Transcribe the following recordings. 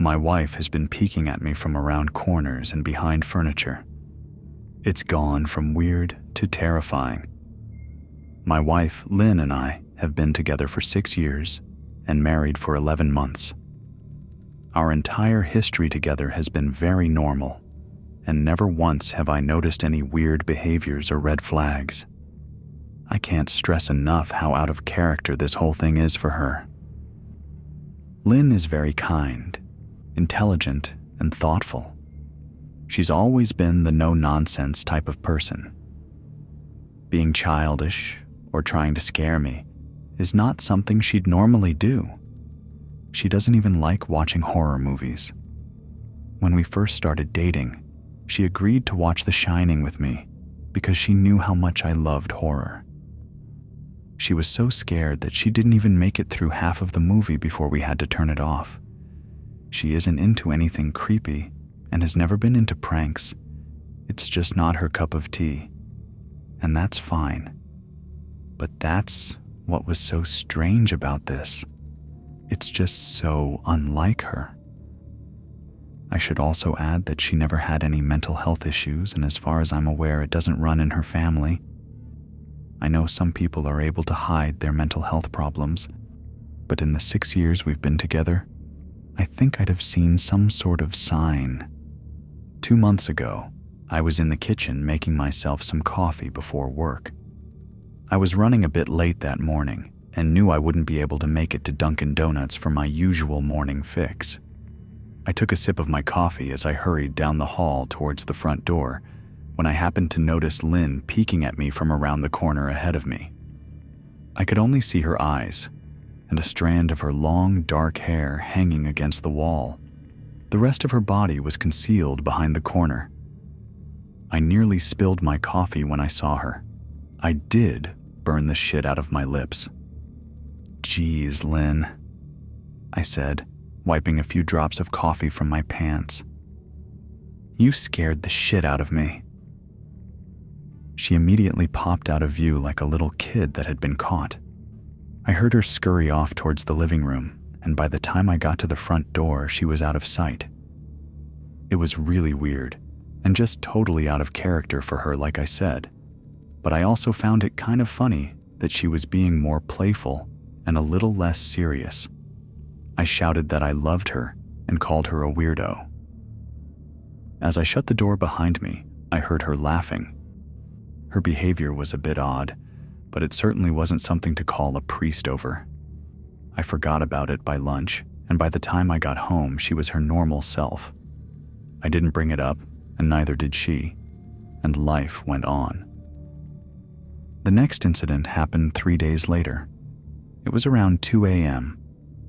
My wife has been peeking at me from around corners and behind furniture. It's gone from weird to terrifying. My wife, Lynn, and I have been together for 6 years and married for 11 months. Our entire history together has been very normal, and never once have I noticed any weird behaviors or red flags. I can't stress enough how out of character this whole thing is for her. Lynn is very kind, intelligent, and thoughtful. She's always been the no-nonsense type of person. Being childish or trying to scare me is not something she'd normally do. She doesn't even like watching horror movies. When we first started dating, she agreed to watch The Shining with me because she knew how much I loved horror. She was so scared that she didn't even make it through half of the movie before we had to turn it off. She isn't into anything creepy and has never been into pranks. It's just not her cup of tea, and that's fine. But that's what was so strange about this. It's just so unlike her. I should also add that she never had any mental health issues, and as far as I'm aware, it doesn't run in her family. I know some people are able to hide their mental health problems, but in the 6 years we've been together, I think I'd have seen some sort of sign. 2 months ago, I was in the kitchen making myself some coffee before work. I was running a bit late that morning and knew I wouldn't be able to make it to Dunkin' Donuts for my usual morning fix. I took a sip of my coffee as I hurried down the hall towards the front door when I happened to notice Lynn peeking at me from around the corner ahead of me. I could only see her eyes and a strand of her long, dark hair hanging against the wall. The rest of her body was concealed behind the corner. I nearly spilled my coffee when I saw her. I did burn the shit out of my lips. "Geez, Lynn," I said, wiping a few drops of coffee from my pants. "You scared the shit out of me." She immediately popped out of view like a little kid that had been caught. I heard her scurry off towards the living room, and by the time I got to the front door, she was out of sight. It was really weird, and just totally out of character for her, like I said. But I also found it kind of funny that she was being more playful and a little less serious. I shouted that I loved her and called her a weirdo. As I shut the door behind me, I heard her laughing. Her behavior was a bit odd, but it certainly wasn't something to call a priest over. I forgot about it by lunch, and by the time I got home, she was her normal self. I didn't bring it up, and neither did she, and life went on. The next incident happened 3 days later. It was around 2 a.m.,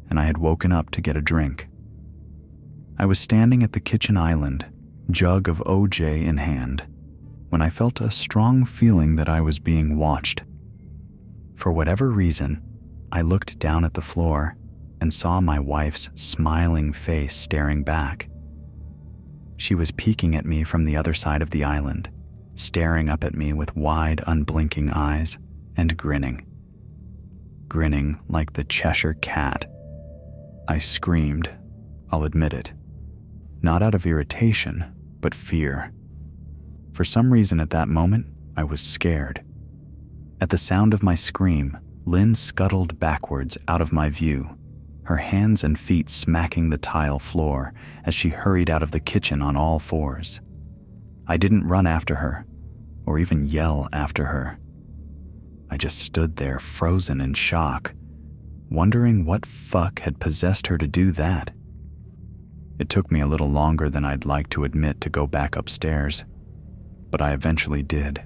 and I had woken up to get a drink. I was standing at the kitchen island, jug of OJ in hand, when I felt a strong feeling that I was being watched. For whatever reason, I looked down at the floor and saw my wife's smiling face staring back. She was peeking at me from the other side of the island, staring up at me with wide, unblinking eyes and grinning. Grinning like the Cheshire Cat. I screamed, I'll admit it. Not out of irritation, but fear. For some reason at that moment, I was scared. At the sound of my scream, Lynn scuttled backwards out of my view, her hands and feet smacking the tile floor as she hurried out of the kitchen on all fours. I didn't run after her, or even yell after her. I just stood there frozen in shock, wondering what fuck had possessed her to do that. It took me a little longer than I'd like to admit to go back upstairs, but I eventually did.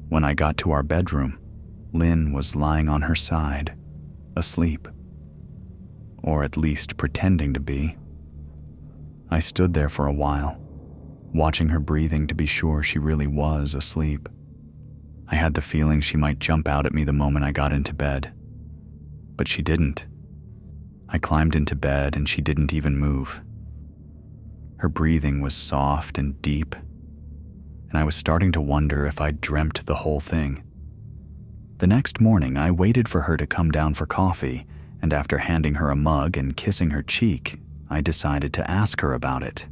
When I got to our bedroom, Lynn was lying on her side, asleep. Or at least pretending to be. I stood there for a while, watching her breathing to be sure she really was asleep. I had the feeling she might jump out at me the moment I got into bed. But she didn't. I climbed into bed and she didn't even move. Her breathing was soft and deep, and I was starting to wonder if I'd dreamt the whole thing. The next morning, I waited for her to come down for coffee, and after handing her a mug and kissing her cheek, I decided to ask her about it.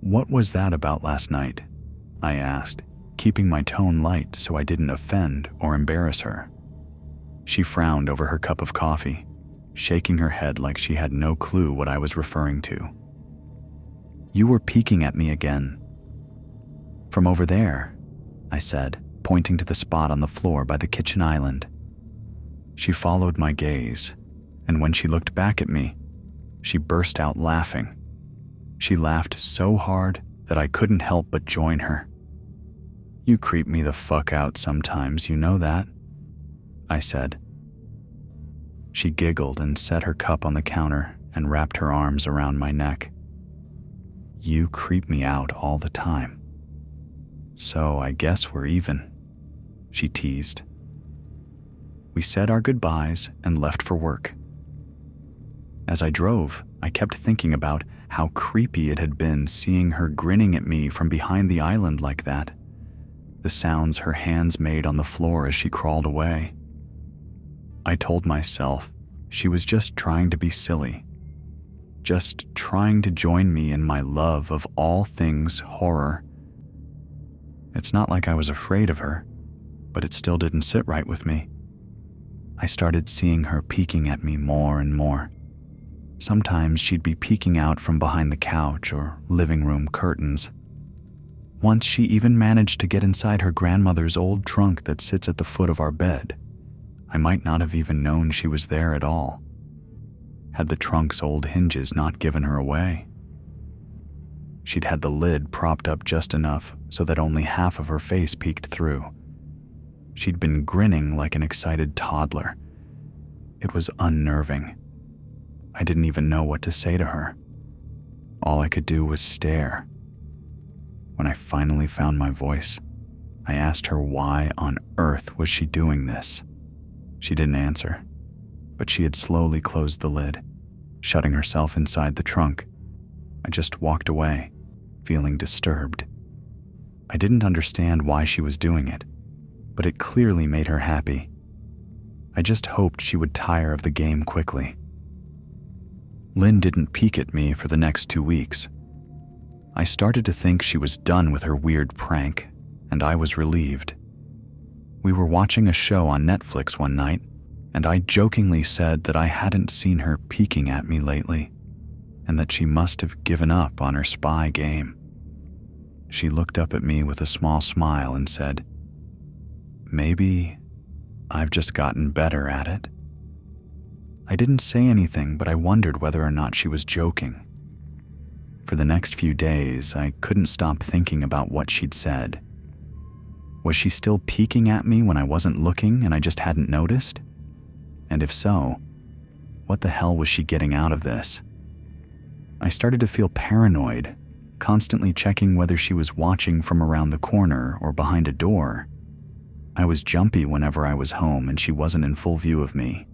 "What was that about last night?" I asked, keeping my tone light so I didn't offend or embarrass her. She frowned over her cup of coffee, shaking her head like she had no clue what I was referring to. "You were peeking at me again." "From over there," I said, pointing to the spot on the floor by the kitchen island. She followed my gaze, and when she looked back at me, she burst out laughing. She laughed so hard that I couldn't help but join her. "You creep me the fuck out sometimes, you know that," I said. She giggled and set her cup on the counter and wrapped her arms around my neck. "You creep me out all the time. So I guess we're even," she teased. We said our goodbyes and left for work. As I drove, I kept thinking about how creepy it had been seeing her grinning at me from behind the island like that, the sounds her hands made on the floor as she crawled away. I told myself she was just trying to be silly, just trying to join me in my love of all things horror. It's not like I was afraid of her, but it still didn't sit right with me. I started seeing her peeking at me more and more. Sometimes she'd be peeking out from behind the couch or living room curtains. Once she even managed to get inside her grandmother's old trunk that sits at the foot of our bed. I might not have even known she was there at all, had the trunk's old hinges not given her away. She'd had the lid propped up just enough so that only half of her face peeked through. She'd been grinning like an excited toddler. It was unnerving. I didn't even know what to say to her. All I could do was stare. When I finally found my voice, I asked her why on earth was she doing this. She didn't answer, but she had slowly closed the lid, shutting herself inside the trunk. I just walked away, feeling disturbed. I didn't understand why she was doing it, but it clearly made her happy. I just hoped she would tire of the game quickly. Lynn didn't peek at me for the next 2 weeks. I started to think she was done with her weird prank, and I was relieved. We were watching a show on Netflix one night, and I jokingly said that I hadn't seen her peeking at me lately, and that she must have given up on her spy game. She looked up at me with a small smile and said, "Maybe I've just gotten better at it." I didn't say anything, but I wondered whether or not she was joking. For the next few days, I couldn't stop thinking about what she'd said. Was she still peeking at me when I wasn't looking and I just hadn't noticed? And if so, what the hell was she getting out of this? I started to feel paranoid, constantly checking whether she was watching from around the corner or behind a door. I was jumpy whenever I was home and she wasn't in full view of me.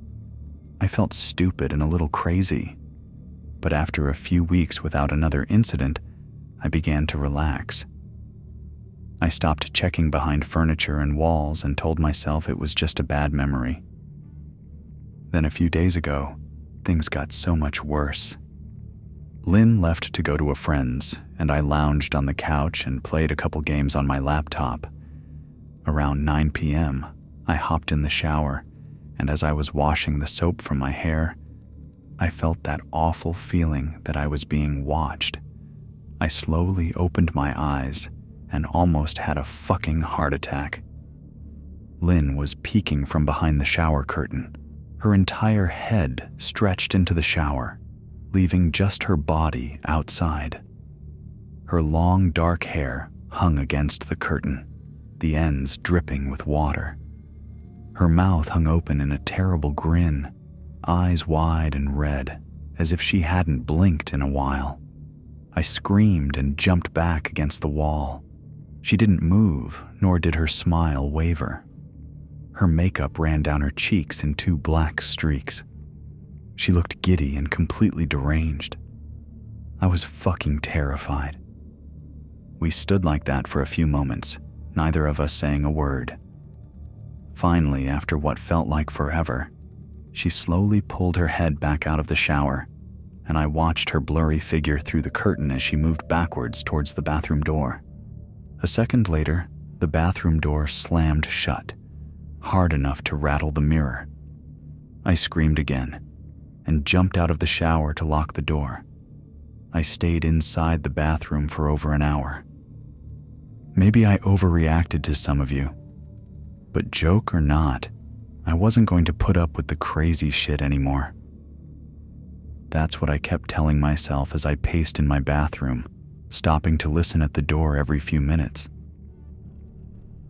I felt stupid and a little crazy, but after a few weeks without another incident, I began to relax. I stopped checking behind furniture and walls and told myself it was just a bad memory. Then a few days ago, things got so much worse. Lynn left to go to a friend's, and I lounged on the couch and played a couple games on my laptop. Around 9 p.m., I hopped in the shower, and as I was washing the soap from my hair, I felt that awful feeling that I was being watched. I slowly opened my eyes and almost had a fucking heart attack. Lynn was peeking from behind the shower curtain, her entire head stretched into the shower, leaving just her body outside. Her long dark hair hung against the curtain, the ends dripping with water. Her mouth hung open in a terrible grin, eyes wide and red, as if she hadn't blinked in a while. I screamed and jumped back against the wall. She didn't move, nor did her smile waver. Her makeup ran down her cheeks in 2 black streaks. She looked giddy and completely deranged. I was fucking terrified. We stood like that for a few moments, neither of us saying a word. Finally, after what felt like forever, she slowly pulled her head back out of the shower, and I watched her blurry figure through the curtain as she moved backwards towards the bathroom door. A second later, the bathroom door slammed shut, hard enough to rattle the mirror. I screamed again and jumped out of the shower to lock the door. I stayed inside the bathroom for over an hour. Maybe I overreacted to some of you, but joke or not, I wasn't going to put up with the crazy shit anymore. That's what I kept telling myself as I paced in my bathroom, stopping to listen at the door every few minutes.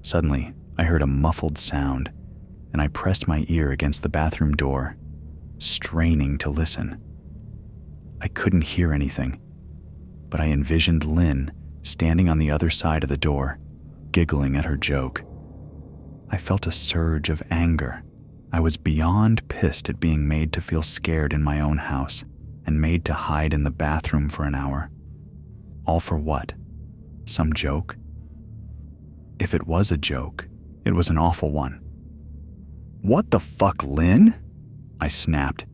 Suddenly, I heard a muffled sound, and I pressed my ear against the bathroom door, straining to listen. I couldn't hear anything, but I envisioned Lynn standing on the other side of the door, giggling at her joke. I felt a surge of anger. I was beyond pissed at being made to feel scared in my own house and made to hide in the bathroom for an hour. All for what? Some joke? If it was a joke, it was an awful one. "What the fuck, Lynn?" I snapped.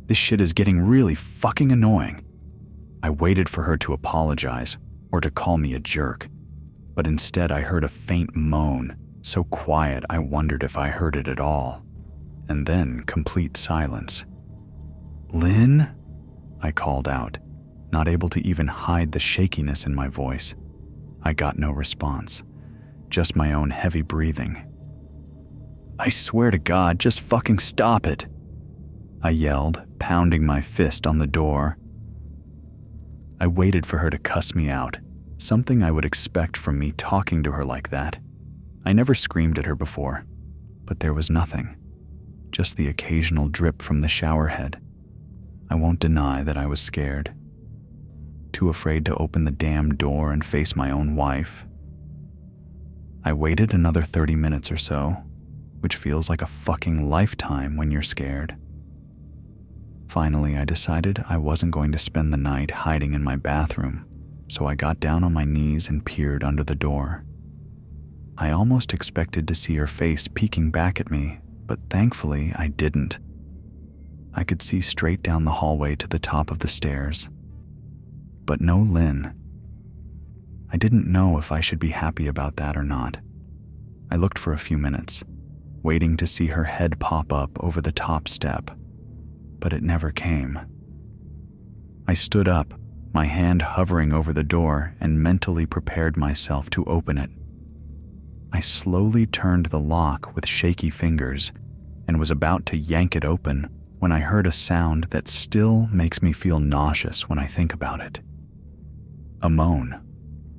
"This shit is getting really fucking annoying." I waited for her to apologize or to call me a jerk, but instead I heard a faint moan, so quiet I wondered if I heard it at all, and then complete silence. "Lynn?" I called out, not able to even hide the shakiness in my voice. I got no response, just my own heavy breathing. "I swear to God, just fucking stop it," I yelled, pounding my fist on the door. I waited for her to cuss me out, something I would expect from me talking to her like that. I never screamed at her before, but there was nothing, just the occasional drip from the shower head. I won't deny that I was scared, too afraid to open the damn door and face my own wife. I waited another 30 minutes or so, which feels like a fucking lifetime when you're scared. Finally, I decided I wasn't going to spend the night hiding in my bathroom, so I got down on my knees and peered under the door. I almost expected to see her face peeking back at me, but thankfully I didn't. I could see straight down the hallway to the top of the stairs, but no Lynn. I didn't know if I should be happy about that or not. I looked for a few minutes, waiting to see her head pop up over the top step, but it never came. I stood up, my hand hovering over the door, and mentally prepared myself to open it. I slowly turned the lock with shaky fingers and was about to yank it open when I heard a sound that still makes me feel nauseous when I think about it. A moan,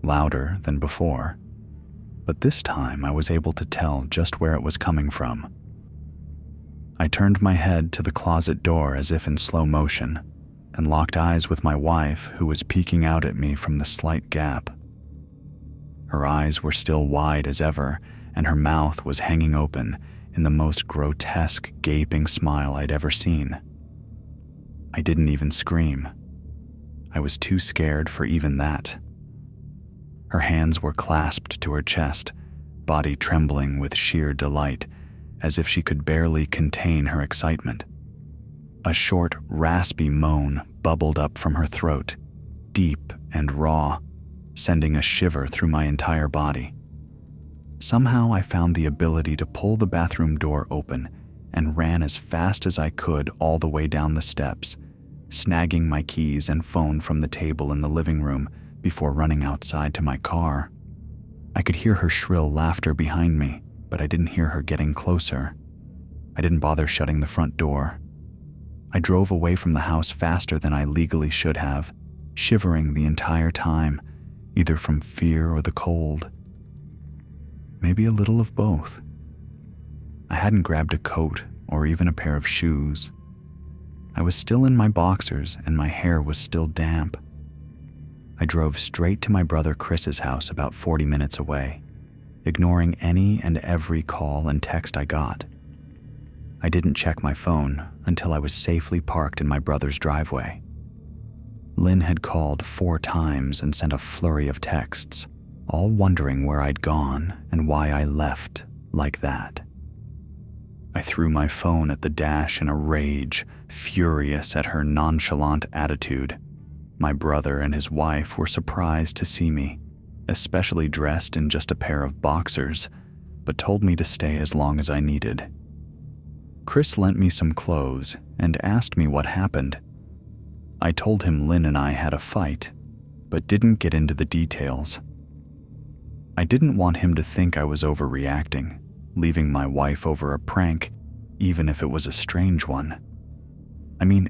louder than before, but this time I was able to tell just where it was coming from. I turned my head to the closet door as if in slow motion and locked eyes with my wife, who was peeking out at me from the slight gap. Her eyes were still wide as ever, and her mouth was hanging open in the most grotesque, gaping smile I'd ever seen. I didn't even scream. I was too scared for even that. Her hands were clasped to her chest, body trembling with sheer delight, as if she could barely contain her excitement. A short, raspy moan bubbled up from her throat, deep and raw, sending a shiver through my entire body. Somehow I found the ability to pull the bathroom door open and ran as fast as I could all the way down the steps, snagging my keys and phone from the table in the living room before running outside to my car. I could hear her shrill laughter behind me, but I didn't hear her getting closer. I didn't bother shutting the front door. I drove away from the house faster than I legally should have, shivering the entire time, either from fear or the cold. Maybe a little of both. I hadn't grabbed a coat or even a pair of shoes. I was still in my boxers and my hair was still damp. I drove straight to my brother Chris's house about 40 minutes away, ignoring any and every call and text I got. I didn't check my phone until I was safely parked in my brother's driveway. Lynn had called 4 times and sent a flurry of texts, all wondering where I'd gone and why I left like that. I threw my phone at the dash in a rage, furious at her nonchalant attitude. My brother and his wife were surprised to see me, especially dressed in just a pair of boxers, but told me to stay as long as I needed. Chris lent me some clothes and asked me what happened. I told him Lynn and I had a fight, but didn't get into the details. I didn't want him to think I was overreacting, leaving my wife over a prank, even if it was a strange one. I mean,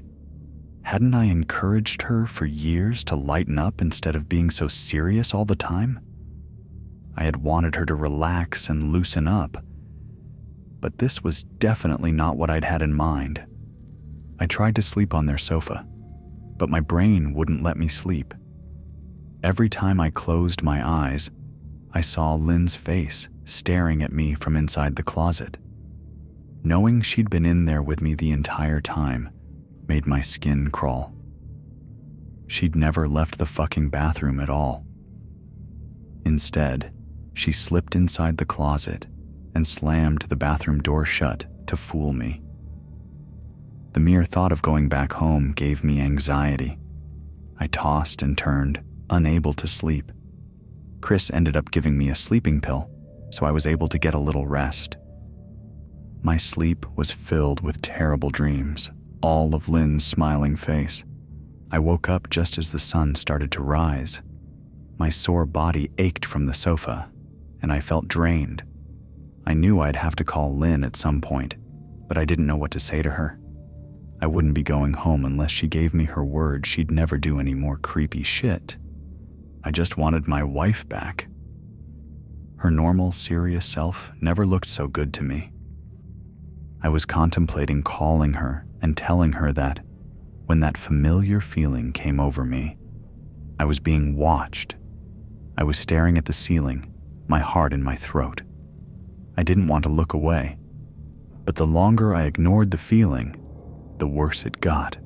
hadn't I encouraged her for years to lighten up instead of being so serious all the time? I had wanted her to relax and loosen up, but this was definitely not what I'd had in mind. I tried to sleep on their sofa, but my brain wouldn't let me sleep. Every time I closed my eyes, I saw Lynn's face staring at me from inside the closet. Knowing she'd been in there with me the entire time made my skin crawl. She'd never left the fucking bathroom at all. Instead, she slipped inside the closet and slammed the bathroom door shut to fool me. The mere thought of going back home gave me anxiety. I tossed and turned, unable to sleep. Chris ended up giving me a sleeping pill, so I was able to get a little rest. My sleep was filled with terrible dreams, all of Lynn's smiling face. I woke up just as the sun started to rise. My sore body ached from the sofa, and I felt drained. I knew I'd have to call Lynn at some point, but I didn't know what to say to her. I wouldn't be going home unless she gave me her word she'd never do any more creepy shit. I just wanted my wife back. Her normal, serious self never looked so good to me. I was contemplating calling her and telling her that, when that familiar feeling came over me, I was being watched. I was staring at the ceiling, my heart in my throat. I didn't want to look away, but the longer I ignored the feeling, the worse it got.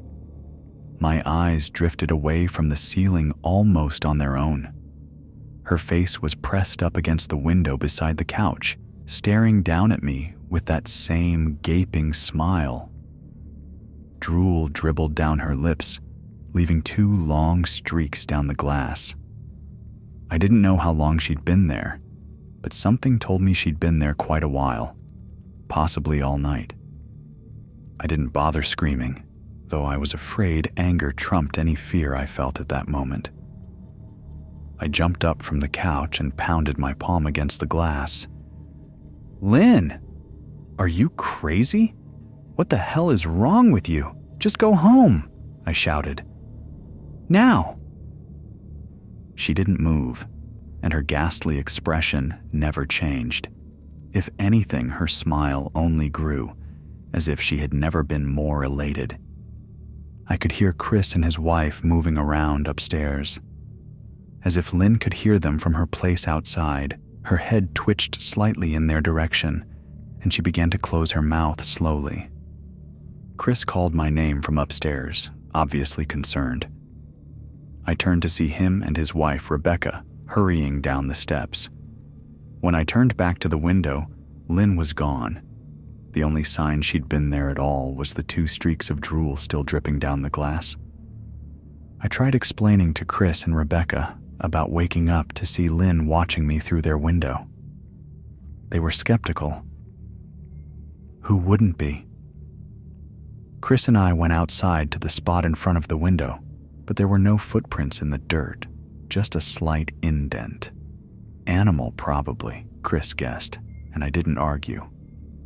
My eyes drifted away from the ceiling almost on their own. Her face was pressed up against the window beside the couch, staring down at me with that same gaping smile. Drool dribbled down her lips, leaving 2 long streaks down the glass. I didn't know how long she'd been there, but something told me she'd been there quite a while, possibly all night. I didn't bother screaming, though I was afraid anger trumped any fear I felt at that moment. I jumped up from the couch and pounded my palm against the glass. "Lynn, are you crazy? What the hell is wrong with you? Just go home," I shouted. "Now!" She didn't move, and her ghastly expression never changed. If anything, her smile only grew, as if she had never been more elated. I could hear Chris and his wife moving around upstairs. As if Lynn could hear them from her place outside, her head twitched slightly in their direction, and she began to close her mouth slowly. Chris called my name from upstairs, obviously concerned. I turned to see him and his wife, Rebecca, hurrying down the steps. When I turned back to the window, Lynn was gone. The only sign she'd been there at all was the 2 streaks of drool still dripping down the glass. I tried explaining to Chris and Rebecca about waking up to see Lynn watching me through their window. They were skeptical. Who wouldn't be? Chris and I went outside to the spot in front of the window, but there were no footprints in the dirt, just a slight indent. Animal, probably, Chris guessed, and I didn't argue.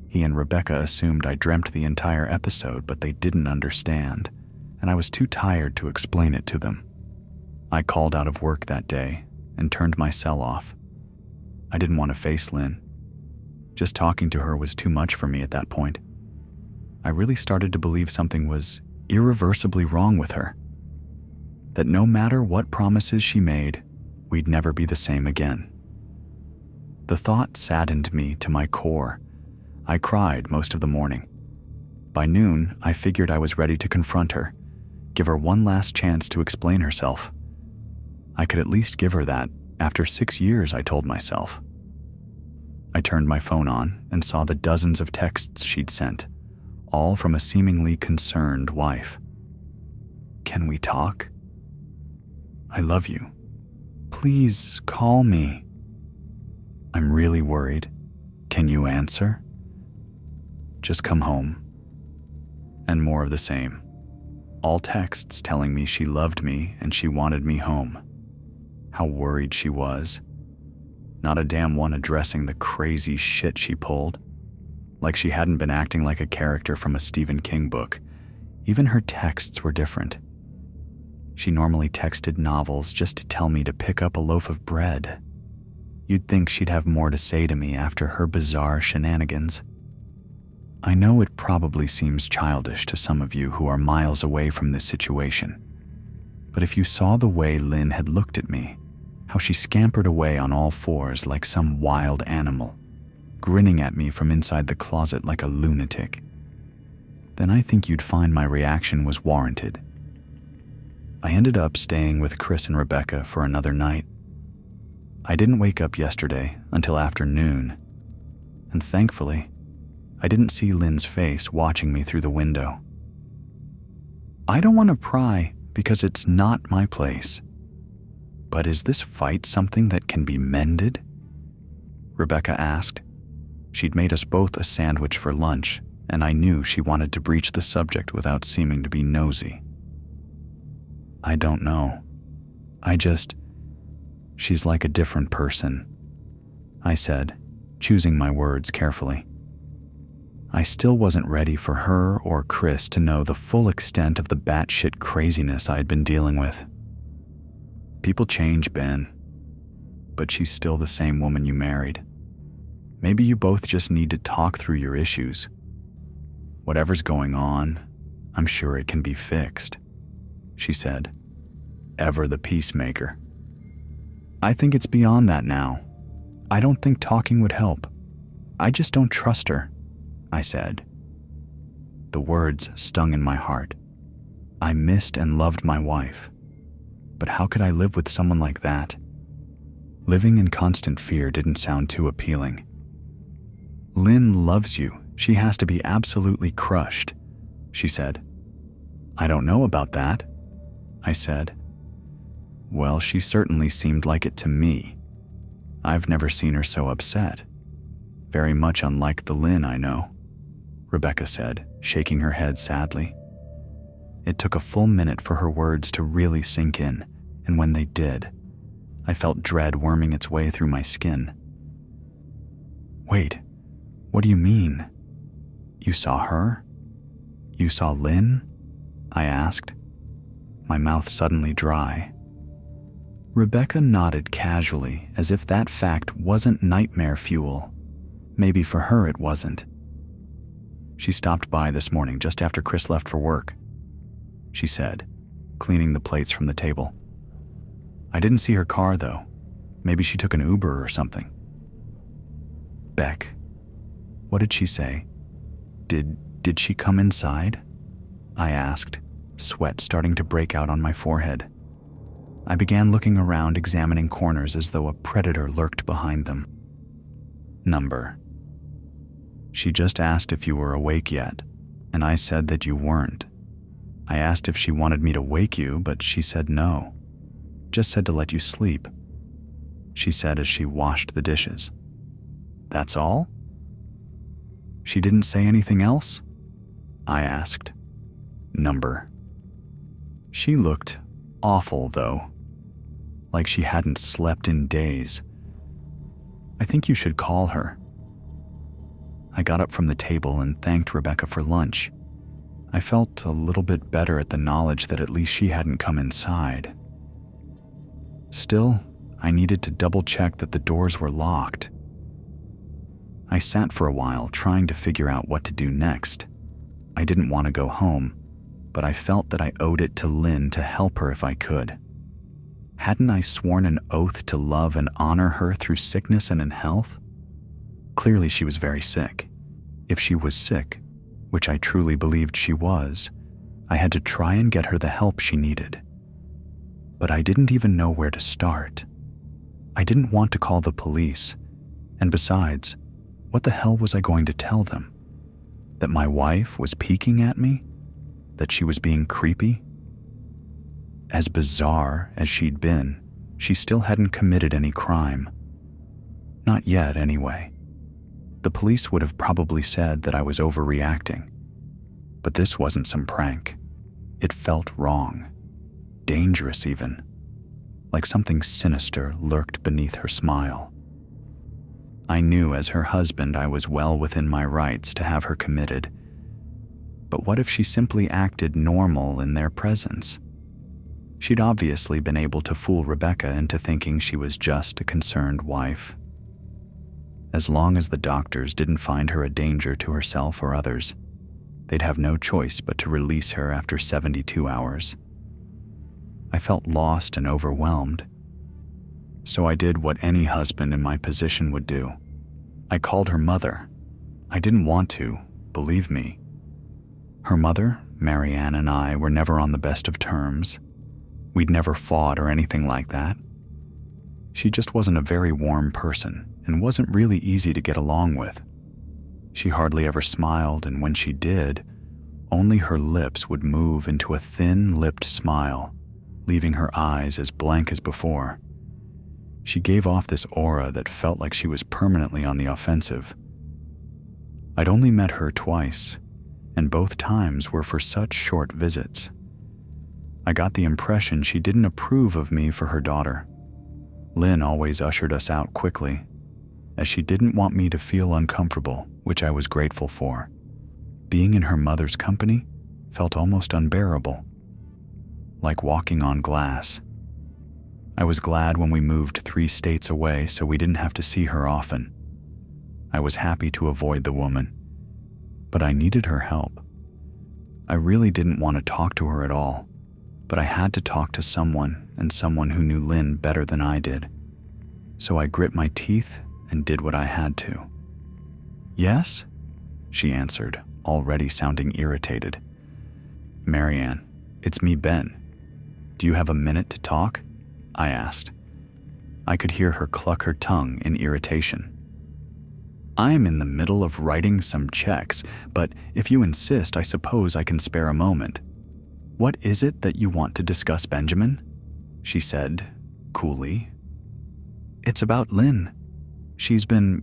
He and Rebecca assumed I dreamt the entire episode, but they didn't understand, and I was too tired to explain it to them. I called out of work that day and turned my cell off. I didn't want to face Lynn. Just talking to her was too much for me at that point. I really started to believe something was irreversibly wrong with her. That no matter what promises she made, we'd never be the same again. The thought saddened me to my core. I cried most of the morning. By noon, I figured I was ready to confront her, give her one last chance to explain herself. I could at least give her that after 6 years, I told myself. I turned my phone on and saw the dozens of texts she'd sent, all from a seemingly concerned wife. "Can we talk? I love you. Please call me. I'm really worried. Can you answer? Just come home." And more of the same. All texts telling me she loved me and she wanted me home. How worried she was. Not a damn one addressing the crazy shit she pulled. Like she hadn't been acting like a character from a Stephen King book. Even her texts were different. She normally texted novels just to tell me to pick up a loaf of bread. You'd think she'd have more to say to me after her bizarre shenanigans. I know it probably seems childish to some of you who are miles away from this situation, but if you saw the way Lynn had looked at me, how she scampered away on all fours like some wild animal, grinning at me from inside the closet like a lunatic, then I think you'd find my reaction was warranted. I ended up staying with Chris and Rebecca for another night. I didn't wake up yesterday until afternoon, and thankfully, I didn't see Lynn's face watching me through the window. I don't want to pry because it's not my place. But is this fight something that can be mended? Rebecca asked. She'd made us both a sandwich for lunch, and I knew she wanted to breach the subject without seeming to be nosy. I don't know. She's like a different person, I said, choosing my words carefully. I still wasn't ready for her or Chris to know the full extent of the batshit craziness I had been dealing with. People change, Ben, but she's still the same woman you married. Maybe you both just need to talk through your issues. Whatever's going on, I'm sure it can be fixed, she said, ever the peacemaker. I think it's beyond that now. I don't think talking would help. I just don't trust her, I said. The words stung in my heart. I missed and loved my wife. But how could I live with someone like that? Living in constant fear didn't sound too appealing. Lynn loves you. She has to be absolutely crushed, she said. I don't know about that, I said. Well, she certainly seemed like it to me. I've never seen her so upset. Very much unlike the Lynn I know, Rebecca said, shaking her head sadly. It took a full minute for her words to really sink in, and when they did, I felt dread worming its way through my skin. Wait, what do you mean? You saw her? You saw Lynn? I asked, my mouth suddenly dry. Rebecca nodded casually as if that fact wasn't nightmare fuel. Maybe for her it wasn't. She stopped by this morning just after Chris left for work, she said, cleaning the plates from the table. I didn't see her car though. Maybe she took an Uber or something. Beck, what did she say? Did she come inside? I asked, sweat starting to break out on my forehead. I began looking around, examining corners as though a predator lurked behind them. Number. She just asked if you were awake yet, and I said that you weren't. I asked if she wanted me to wake you, but she said no. Just said to let you sleep, she said as she washed the dishes. That's all? She didn't say anything else? I asked. Number. She looked awful, though. Like she hadn't slept in days. I think you should call her. I got up from the table and thanked Rebecca for lunch. I felt a little bit better at the knowledge that at least she hadn't come inside. Still, I needed to double-check that the doors were locked. I sat for a while trying to figure out what to do next. I didn't want to go home, but I felt that I owed it to Lynn to help her if I could. Hadn't I sworn an oath to love and honor her through sickness and in health? Clearly she was very sick. If she was sick, which I truly believed she was, I had to try and get her the help she needed. But I didn't even know where to start. I didn't want to call the police, And besides, what the hell was I going to tell them? That my wife was peeking at me? That she was being creepy? As bizarre as she'd been, she still hadn't committed any crime. Not yet, anyway. The police would have probably said that I was overreacting. But this wasn't some prank. It felt wrong. Dangerous even. Like something sinister lurked beneath her smile. I knew as her husband I was well within my rights to have her committed. But what if she simply acted normal in their presence? She'd obviously been able to fool Rebecca into thinking she was just a concerned wife. As long as the doctors didn't find her a danger to herself or others, they'd have no choice but to release her after 72 hours. I felt lost and overwhelmed. So I did what any husband in my position would do. I called her mother. I didn't want to, believe me. Her mother, Marianne, and I were never on the best of terms. We'd never fought or anything like that. She just wasn't a very warm person and wasn't really easy to get along with. She hardly ever smiled, and when she did, only her lips would move into a thin-lipped smile, leaving her eyes as blank as before. She gave off this aura that felt like she was permanently on the offensive. I'd only met her twice, and both times were for such short visits. I got the impression she didn't approve of me for her daughter. Lynn always ushered us out quickly, as she didn't want me to feel uncomfortable, which I was grateful for. Being in her mother's company felt almost unbearable, like walking on glass. I was glad when we moved 3 states away so we didn't have to see her often. I was happy to avoid the woman, but I needed her help. I really didn't want to talk to her at all, but I had to talk to someone, and someone who knew Lynn better than I did. So I grit my teeth and did what I had to. "Yes?" she answered, already sounding irritated. "Marianne, it's me, Ben. Do you have a minute to talk?" I asked. I could hear her cluck her tongue in irritation. "I'm in the middle of writing some checks, but if you insist, I suppose I can spare a moment." "What is it that you want to discuss, Benjamin?" she said, coolly. "It's about Lynn. She's been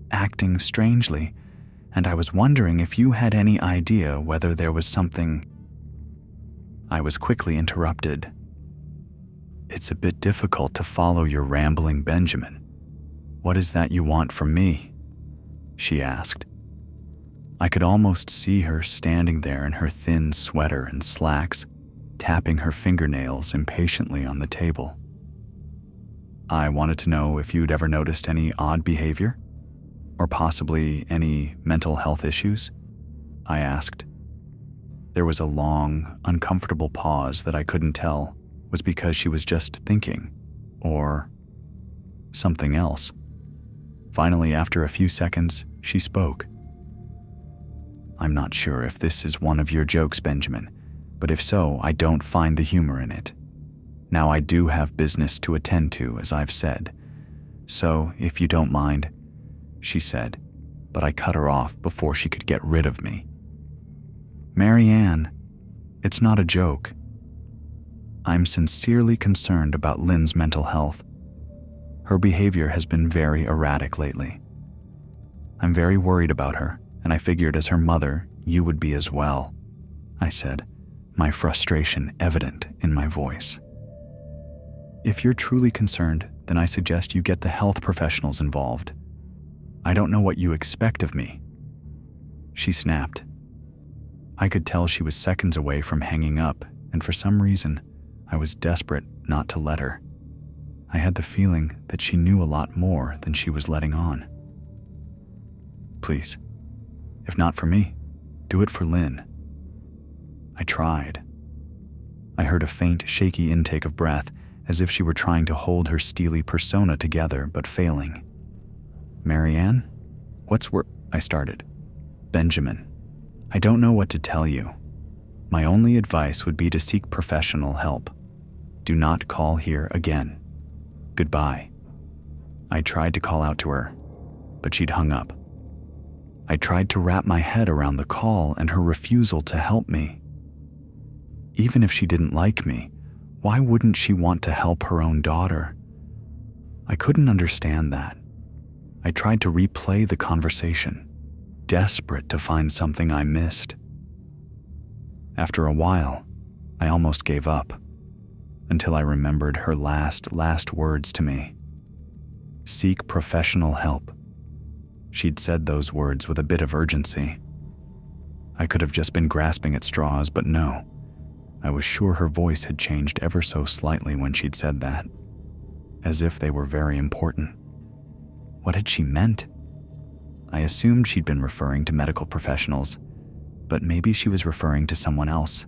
acting strangely, and I was wondering if you had any idea whether there was something." I was quickly interrupted. "It's a bit difficult to follow your rambling, Benjamin. What is that you want from me?" she asked. I could almost see her standing there in her thin sweater and slacks, tapping her fingernails impatiently on the table. "I wanted to know if you'd ever noticed any odd behavior, or possibly any mental health issues," I asked. There was a long, uncomfortable pause that I couldn't tell was because she was just thinking, or something else. Finally, after a few seconds, she spoke. "I'm not sure if this is one of your jokes, Benjamin, but if so, I don't find the humor in it. Now I do have business to attend to, as I've said. So, if you don't mind," she said, but I cut her off before she could get rid of me. "Marianne, it's not a joke. I'm sincerely concerned about Lynn's mental health. Her behavior has been very erratic lately. I'm very worried about her, and I figured as her mother, you would be as well," I said, my frustration evident in my voice. "If you're truly concerned, then I suggest you get the health professionals involved. I don't know what you expect of me," she snapped. I could tell she was seconds away from hanging up, and for some reason, I was desperate not to let her. I had the feeling that she knew a lot more than she was letting on. "Please, if not for me, do it for Lynn." I tried. I heard a faint, shaky intake of breath, as if she were trying to hold her steely persona together, but failing. "Marianne? I started. "Benjamin, I don't know what to tell you. My only advice would be to seek professional help. Do not call here again. Goodbye." I tried to call out to her, but she'd hung up. I tried to wrap my head around the call and her refusal to help me. Even if she didn't like me, why wouldn't she want to help her own daughter? I couldn't understand that. I tried to replay the conversation, desperate to find something I missed. After a while, I almost gave up, until I remembered her last words to me. Seek professional help. She'd said those words with a bit of urgency. I could have just been grasping at straws, but no. I was sure her voice had changed ever so slightly when she'd said that, as if they were very important. What had she meant? I assumed she'd been referring to medical professionals, but maybe she was referring to someone else,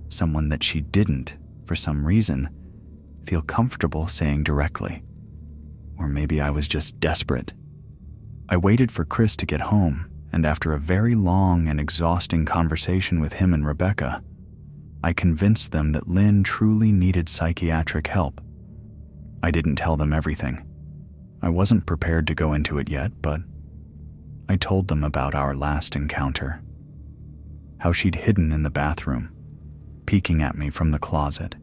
someone that she didn't, for some reason, feel comfortable saying directly. Or maybe I was just desperate. I waited for Chris to get home, and after a very long and exhausting conversation with him and Rebecca, I convinced them that Lynn truly needed psychiatric help. I didn't tell them everything. I wasn't prepared to go into it yet, but I told them about our last encounter. How she'd hidden in the bathroom, peeking at me from the closet.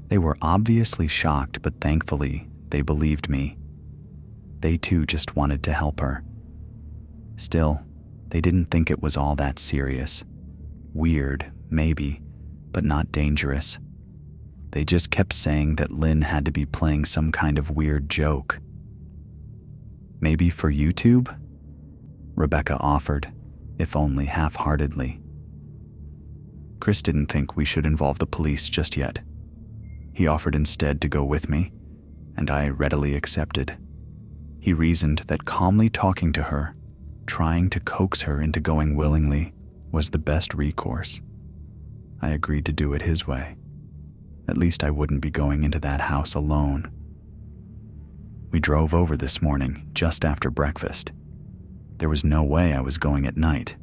They were obviously shocked, but thankfully, they believed me. They too just wanted to help her. Still, they didn't think it was all that serious. Weird, maybe, but not dangerous. They just kept saying that Lynn had to be playing some kind of weird joke. Maybe for YouTube? Rebecca offered, if only half-heartedly. Chris didn't think we should involve the police just yet. He offered instead to go with me, and I readily accepted. He reasoned that calmly talking to her, trying to coax her into going willingly, was the best recourse. I agreed to do it his way. At least I wouldn't be going into that house alone. We drove over this morning just after breakfast. There was no way I was going at night.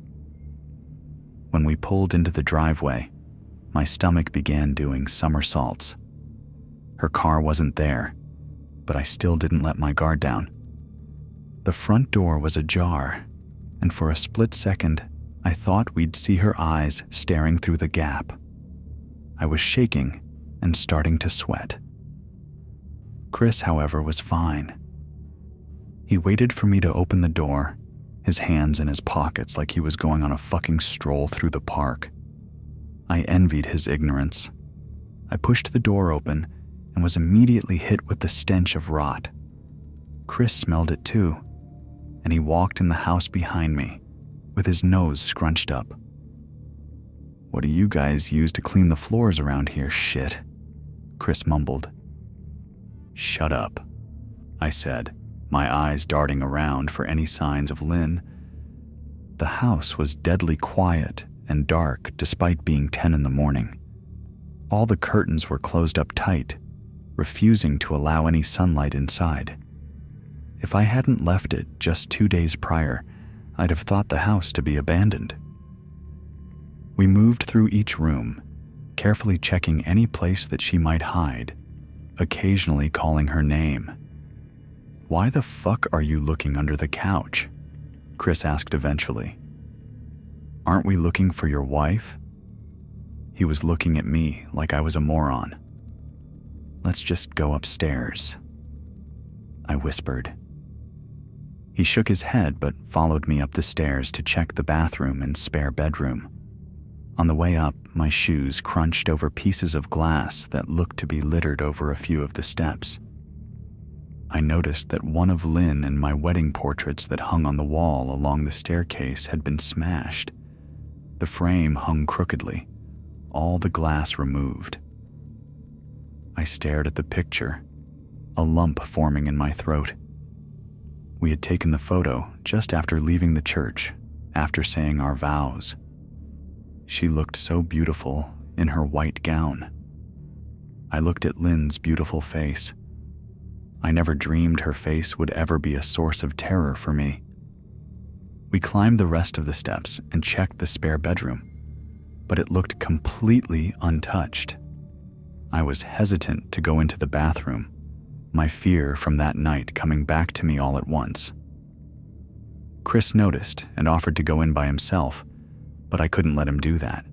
When we pulled into the driveway, my stomach began doing somersaults. Her car wasn't there, but I still didn't let my guard down. The front door was ajar, and for a split second, I thought we'd see her eyes staring through the gap. I was shaking and starting to sweat. Chris, however, was fine. He waited for me to open the door, his hands in his pockets like he was going on a fucking stroll through the park. I envied his ignorance. I pushed the door open and was immediately hit with the stench of rot. Chris smelled it too, and he walked in the house behind me, with his nose scrunched up. "What do you guys use to clean the floors around here, shit?" Chris mumbled. "Shut up," I said, my eyes darting around for any signs of Lynn. The house was deadly quiet and dark despite being 10 in the morning. All the curtains were closed up tight, refusing to allow any sunlight inside. If I hadn't left it just 2 days prior, I'd have thought the house to be abandoned. We moved through each room, carefully checking any place that she might hide, occasionally calling her name. "Why the fuck are you looking under the couch?" Chris asked eventually. "Aren't we looking for your wife?" He was looking at me like I was a moron. "Let's just go upstairs," I whispered. He shook his head but followed me up the stairs to check the bathroom and spare bedroom. On the way up, my shoes crunched over pieces of glass that looked to be littered over a few of the steps. I noticed that one of Lynn and my wedding portraits that hung on the wall along the staircase had been smashed. The frame hung crookedly, all the glass removed. I stared at the picture, a lump forming in my throat. We had taken the photo just after leaving the church, after saying our vows. She looked so beautiful in her white gown. I looked at Lynn's beautiful face. I never dreamed her face would ever be a source of terror for me. We climbed the rest of the steps and checked the spare bedroom, but it looked completely untouched. I was hesitant to go into the bathroom, my fear from that night coming back to me all at once. Chris noticed and offered to go in by himself, but I couldn't let him do that.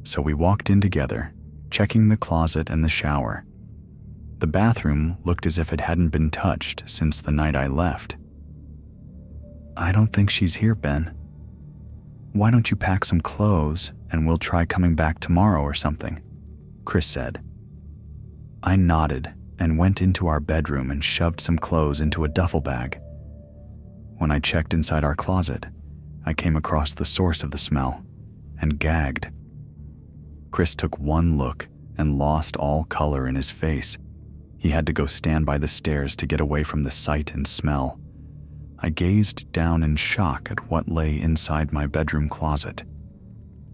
So we walked in together, checking the closet and the shower. The bathroom looked as if it hadn't been touched since the night I left. "I don't think she's here, Ben. Why don't you pack some clothes and we'll try coming back tomorrow or something?" Chris said. I nodded and went into our bedroom and shoved some clothes into a duffel bag. When I checked inside our closet, I came across the source of the smell and gagged. Chris took one look and lost all color in his face. He had to go stand by the stairs to get away from the sight and smell. I gazed down in shock at what lay inside my bedroom closet.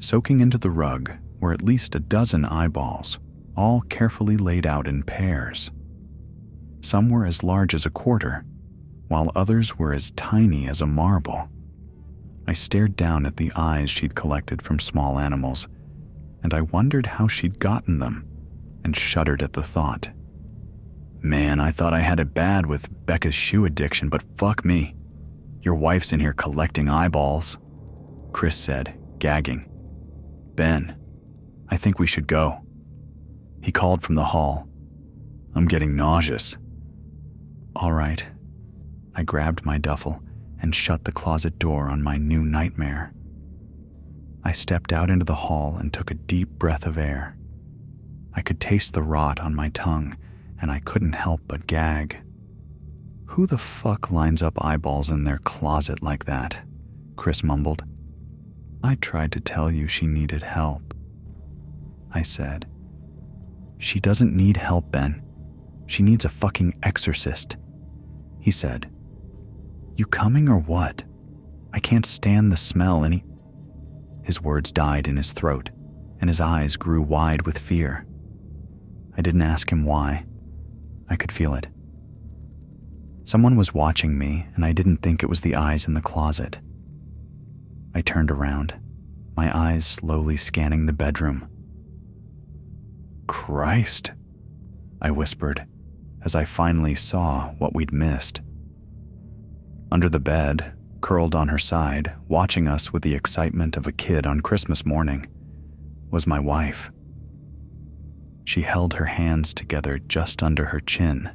Soaking into the rug were at least a dozen eyeballs, all carefully laid out in pairs. Some were as large as a quarter, while others were as tiny as a marble. I stared down at the eyes she'd collected from small animals, and I wondered how she'd gotten them, and shuddered at the thought. Man, I thought I had it bad with Becca's shoe addiction, but fuck me. Your wife's in here collecting eyeballs, Chris said, gagging. Ben, I think we should go. He called from the hall. I'm getting nauseous. All right. I grabbed my duffel and shut the closet door on my new nightmare. I stepped out into the hall and took a deep breath of air. I could taste the rot on my tongue, and I couldn't help but gag. Who the fuck lines up eyeballs in their closet like that? Chris mumbled. I tried to tell you she needed help, I said. She doesn't need help, Ben. She needs a fucking exorcist, he said. You coming or what? I can't stand the smell any. His words died in his throat, and his eyes grew wide with fear. I didn't ask him why. I could feel it. Someone was watching me, and I didn't think it was the eyes in the closet. I turned around, my eyes slowly scanning the bedroom. Christ, I whispered, as I finally saw what we'd missed. Under the bed, curled on her side, watching us with the excitement of a kid on Christmas morning, was my wife. She held her hands together just under her chin,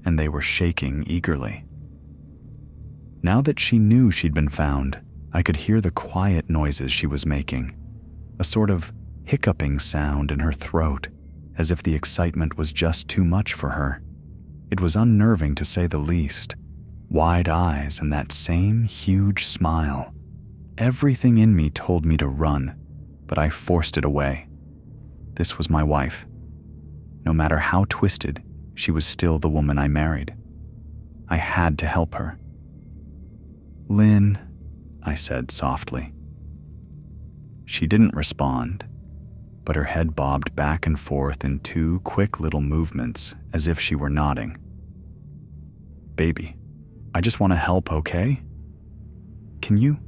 and they were shaking eagerly. Now that she knew she'd been found, I could hear the quiet noises she was making, a sort of hiccuping sound in her throat, as if the excitement was just too much for her. It was unnerving to say the least. Wide eyes and that same huge smile. Everything in me told me to run, but I forced it away. This was my wife. No matter how twisted, she was still the woman I married. I had to help her. Lynn, I said softly. She didn't respond, but her head bobbed back and forth in two quick little movements as if she were nodding. Baby, I just want to help, okay? Can you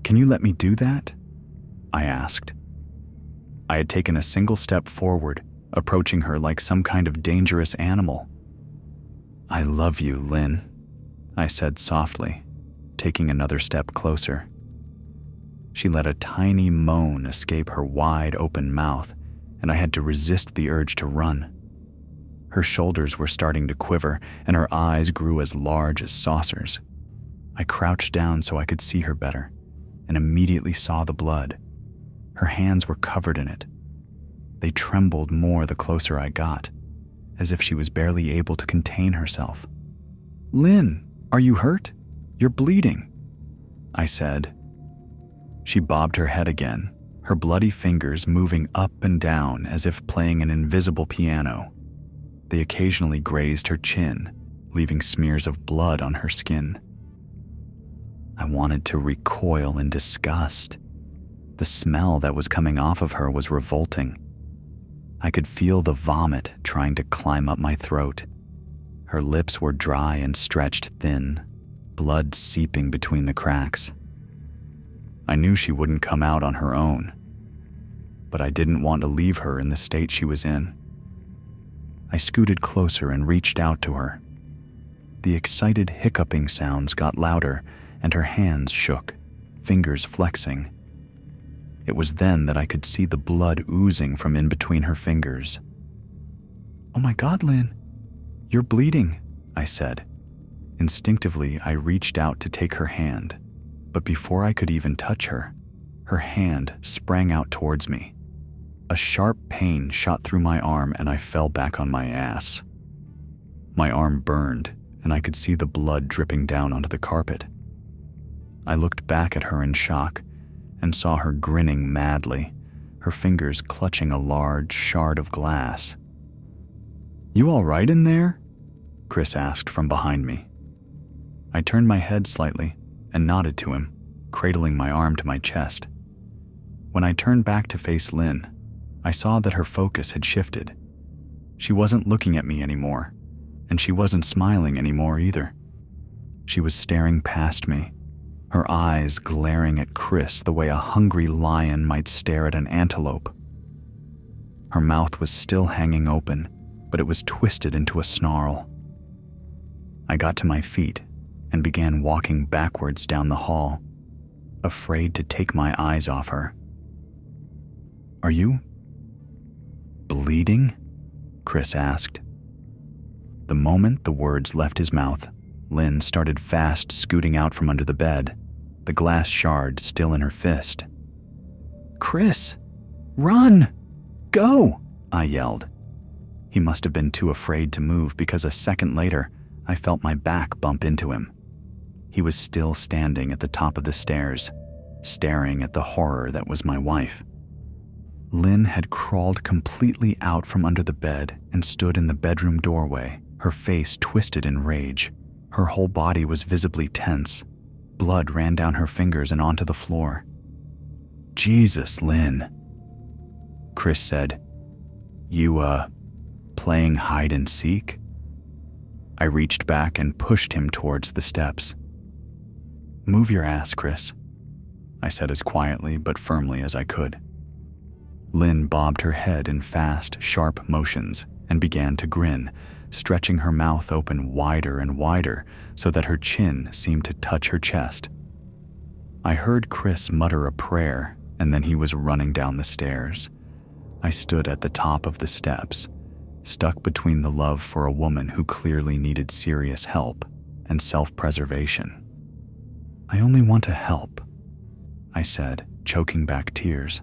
let me do that? I asked. I had taken a single step forward, approaching her like some kind of dangerous animal. I love you, Lynn, I said softly, taking another step closer. She let a tiny moan escape her wide open mouth, and I had to resist the urge to run. Her shoulders were starting to quiver, and her eyes grew as large as saucers. I crouched down so I could see her better, and immediately saw the blood. Her hands were covered in it. They trembled more the closer I got, as if she was barely able to contain herself. Lynn, are you hurt? You're bleeding, I said. She bobbed her head again, her bloody fingers moving up and down as if playing an invisible piano. They occasionally grazed her chin, leaving smears of blood on her skin. I wanted to recoil in disgust. The smell that was coming off of her was revolting. I could feel the vomit trying to climb up my throat. Her lips were dry and stretched thin, blood seeping between the cracks. I knew she wouldn't come out on her own, but I didn't want to leave her in the state she was in. I scooted closer and reached out to her. The excited hiccuping sounds got louder, and her hands shook, fingers flexing. It was then that I could see the blood oozing from in between her fingers. "Oh my God, Lynn, you're bleeding," I said. Instinctively, I reached out to take her hand, but before I could even touch her, her hand sprang out towards me. A sharp pain shot through my arm and I fell back on my ass. My arm burned and I could see the blood dripping down onto the carpet. I looked back at her in shock and saw her grinning madly, her fingers clutching a large shard of glass. "You all right in there?" Chris asked from behind me. I turned my head slightly and nodded to him, cradling my arm to my chest. When I turned back to face Lynn, I saw that her focus had shifted. She wasn't looking at me anymore, and she wasn't smiling anymore either. She was staring past me, her eyes glaring at Chris the way a hungry lion might stare at an antelope. Her mouth was still hanging open, but it was twisted into a snarl. I got to my feet and began walking backwards down the hall, afraid to take my eyes off her. "Are you bleeding?" Chris asked. The moment the words left his mouth, Lynn started fast scooting out from under the bed, the glass shard still in her fist. "Chris, run! Go!" I yelled. He must have been too afraid to move because a second later, I felt my back bump into him. He was still standing at the top of the stairs, staring at the horror that was my wife. Lynn had crawled completely out from under the bed and stood in the bedroom doorway, her face twisted in rage. Her whole body was visibly tense. Blood ran down her fingers and onto the floor. "Jesus, Lynn," Chris said. You, playing hide and seek?" I reached back and pushed him towards the steps. "Move your ass, Chris," I said as quietly but firmly as I could. Lynn bobbed her head in fast, sharp motions and began to grin, stretching her mouth open wider and wider so that her chin seemed to touch her chest. I heard Chris mutter a prayer, and then he was running down the stairs. I stood at the top of the steps, stuck between the love for a woman who clearly needed serious help and self-preservation. "I only want to help," I said, choking back tears.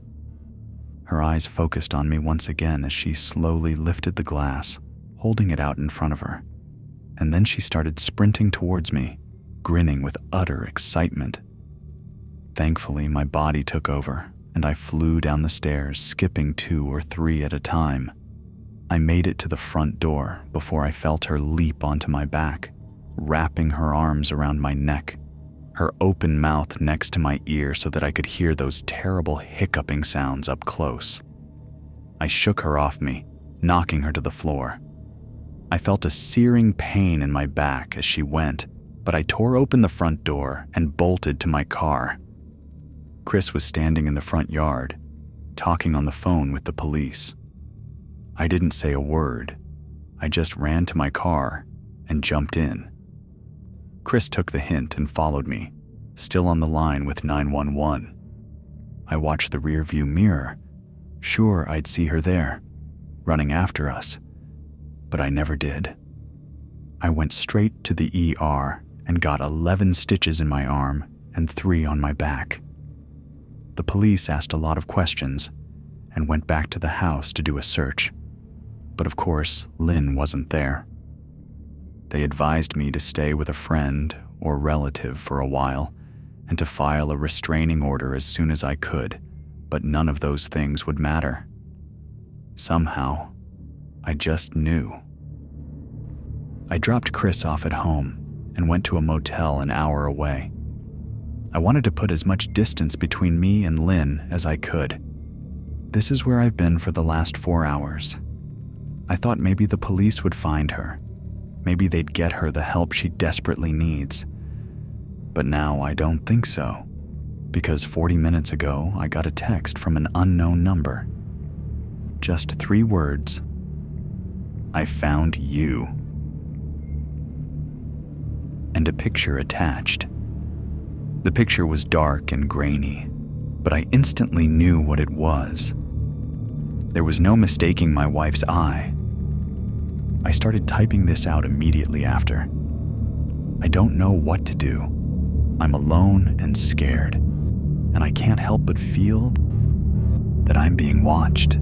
Her eyes focused on me once again as she slowly lifted the glass, holding it out in front of her. And then she started sprinting towards me, grinning with utter excitement. Thankfully, my body took over, and I flew down the stairs, skipping 2 or 3 at a time. I made it to the front door before I felt her leap onto my back, wrapping her arms around my neck, her open mouth next to my ear so that I could hear those terrible hiccuping sounds up close. I shook her off me, knocking her to the floor. I felt a searing pain in my back as she went, but I tore open the front door and bolted to my car. Chris was standing in the front yard, talking on the phone with the police. I didn't say a word. I just ran to my car and jumped in. Chris took the hint and followed me, still on the line with 911. I watched the rearview mirror. Sure, I'd see her there, running after us, but I never did. I went straight to the ER and got 11 stitches in my arm and 3 on my back. The police asked a lot of questions and went back to the house to do a search. But of course, Lynn wasn't there. They advised me to stay with a friend or relative for a while and to file a restraining order as soon as I could, but none of those things would matter. Somehow, I just knew. I dropped Chris off at home and went to a motel an hour away. I wanted to put as much distance between me and Lynn as I could. This is where I've been for the last 4 hours. I thought maybe the police would find her. Maybe they'd get her the help she desperately needs. But now I don't think so, because 40 minutes ago I got a text from an unknown number. Just 3 words. I found you. And a picture attached. The picture was dark and grainy, but I instantly knew what it was. There was no mistaking my wife's eye. I started typing this out immediately after. I don't know what to do. I'm alone and scared, and I can't help but feel that I'm being watched.